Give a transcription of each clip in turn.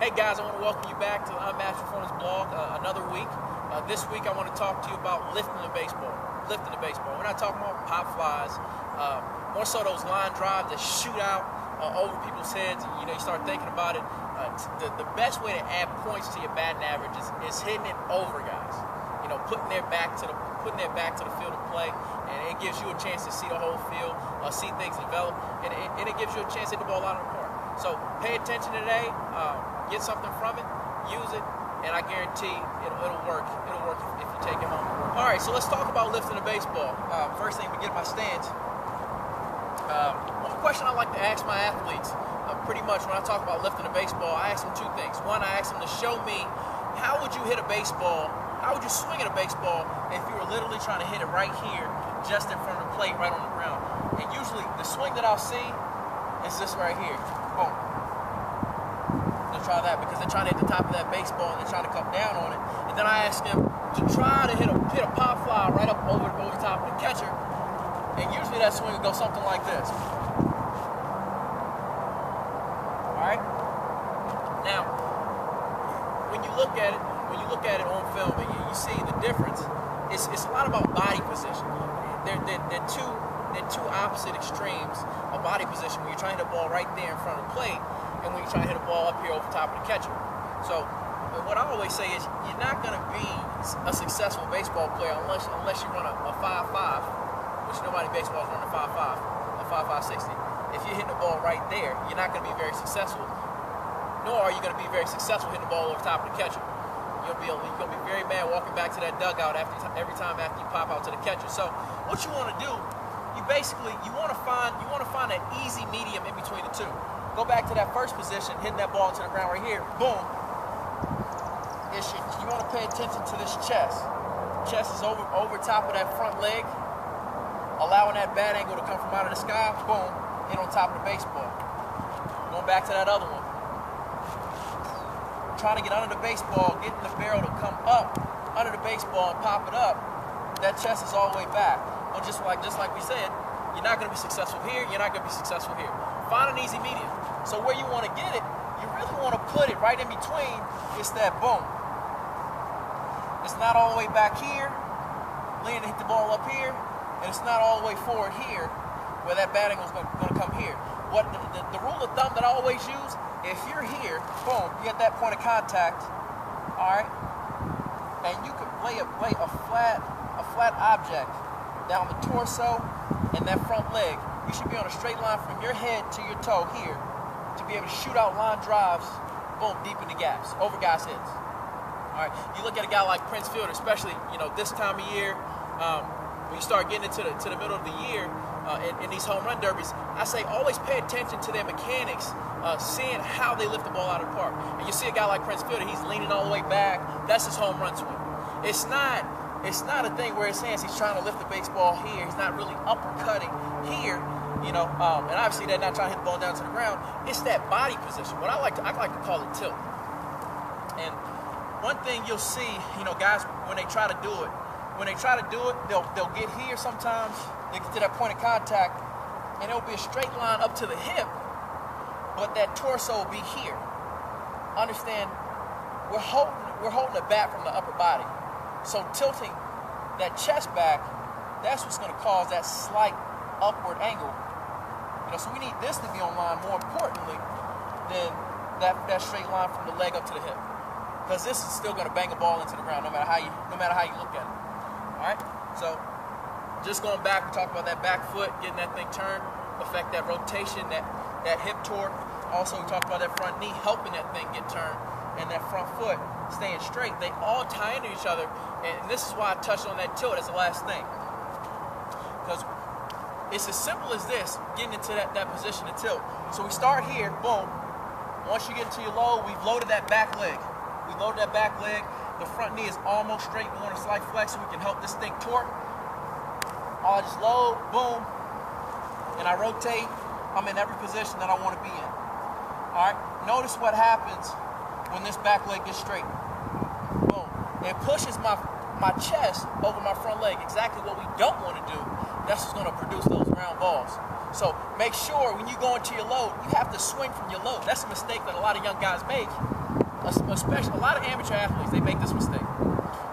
Hey guys, I want to welcome you back to the Unmatched Performance blog, another week. This week I want to talk to you about lifting the baseball. We're not talking about pop flies, more so those line drives that shoot out over people's heads. You start thinking about it. The best way to add points to your batting average is hitting it over guys. Putting their back to the field of play, and it gives you a chance to see the whole field, see things develop, and it gives you a chance to hit the ball out of the park. So pay attention today, get something from it, use it, and I guarantee it'll work. It'll work if you take it home. All right, so let's talk about lifting the baseball. First thing, we get my stance. One question I like to ask my athletes, pretty much when I talk about lifting the baseball, I ask them two things. One, I ask them to show me how would you hit a baseball, how would you swing at a baseball if you were literally trying to hit it right here, just in front of the plate, right on the ground. And usually the swing that I'll see is this right here. Boom. They'll try that because they're trying to hit the top of that baseball and they're trying to come down on it. And then I ask them to try to hit a pop fly right up over top of the catcher. And usually that swing will go something like this. All right. Now, when you look at it on film and you see the difference, it's a lot about body position. They're two opposite extremes of body position when you're trying to hit a ball right there in front of the plate and when you're trying to hit a ball up here over top of the catcher. So what I always say is you're not going to be a successful baseball player unless you run a 5.5, which nobody in baseball is running a 5.5, a 5.560. If you're hitting the ball right there, you're not going to be very successful, nor are you going to be very successful hitting the ball over top of the catcher. You're gonna be very mad walking back to that dugout every time after you pop out to the catcher. So what you want to do, you want to find that easy medium in between the two. Go back to that first position, hitting that ball into the ground right here. Boom. You want to pay attention to this chest. Chest is over top of that front leg, allowing that bat angle to come from out of the sky. Boom. Hit on top of the baseball. Going back to that other one. Trying to get under the baseball, getting the barrel to come up under the baseball and pop it up, that chest is all the way back. Well, just like we said, you're not going to be successful here, you're not going to be successful here. Find an easy medium. So where you want to get it, you really want to put it right in between. It's that boom. It's not all the way back here, leaning to hit the ball up here, and it's not all the way forward here, where that batting was going to come here. What the rule of thumb that I always use, if you're here, boom, you get that point of contact, all right, and you can lay a flat object down the torso and that front leg. You should be on a straight line from your head to your toe here to be able to shoot out line drives, boom, deep in the gaps, over guys' heads. All right, you look at a guy like Prince Fielder, especially this time of year, when you start getting into the middle of the year. In these home run derbies, I say always pay attention to their mechanics, seeing how they lift the ball out of the park. And you see a guy like Prince Fielder, he's leaning all the way back. That's his home run swing. It's not a thing where his hands, he's trying to lift the baseball here. He's not really uppercutting here, and obviously they're not trying to hit the ball down to the ground. It's that body position. What I like to call it tilt. And one thing you'll see, guys, when they try to do it, they'll get here sometimes. They get to that point of contact, and it'll be a straight line up to the hip, but that torso will be here. Understand, we're holding the bat from the upper body. So tilting that chest back, that's what's going to cause that slight upward angle. So we need this to be on line more importantly than that straight line from the leg up to the hip, because this is still going to bang a ball into the ground no matter how you look at it. All right, so just going back, we talked about that back foot, getting that thing turned, affect that rotation, that hip torque. Also, we talked about that front knee, helping that thing get turned, and that front foot staying straight. They all tie into each other, and this is why I touched on that tilt as the last thing. Because it's as simple as this, getting into that position to tilt. So we start here, boom. Once you get into your load, we've loaded that back leg. The front knee is almost straight. We want a slight flex so we can help this thing torque. I just load, boom, and I rotate. I'm in every position that I want to be in. All right, notice what happens when this back leg gets straight. Boom, it pushes my chest over my front leg, exactly what we don't want to do. That's what's going to produce those ground balls. So make sure when you go into your load, you have to swing from your load. That's a mistake that a lot of young guys make. especially a lot of amateur athletes, they make this mistake.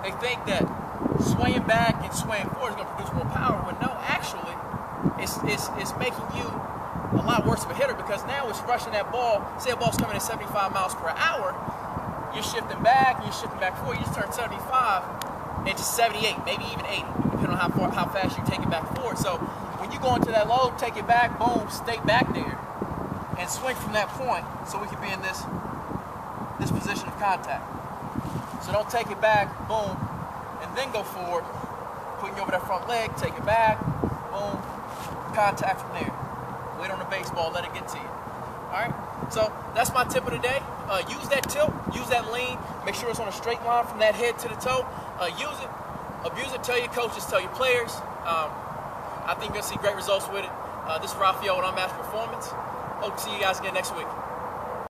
They think that swaying back and swaying forward is going to produce more power, when no, actually, it's making you a lot worse of a hitter, because now it's rushing that ball. Say a ball's coming at 75 miles per hour, you're shifting back forward, you just turn 75 into 78, maybe even 80, depending on how fast you take it back forward. So when you go into that load, take it back, boom, stay back there, and swing from that point, so we can be in this position of contact. So don't take it back, boom, and then go forward, putting you over that front leg, take it back, boom, contact from there. Wait on the baseball, let it get to you. All right, so that's my tip of the day. Use that tilt, use that lean, make sure it's on a straight line from that head to the toe. Use it, abuse it, tell your coaches, tell your players. I think you're gonna see great results with it. This is Raphael with Unmatched Performance. Hope to see you guys again next week.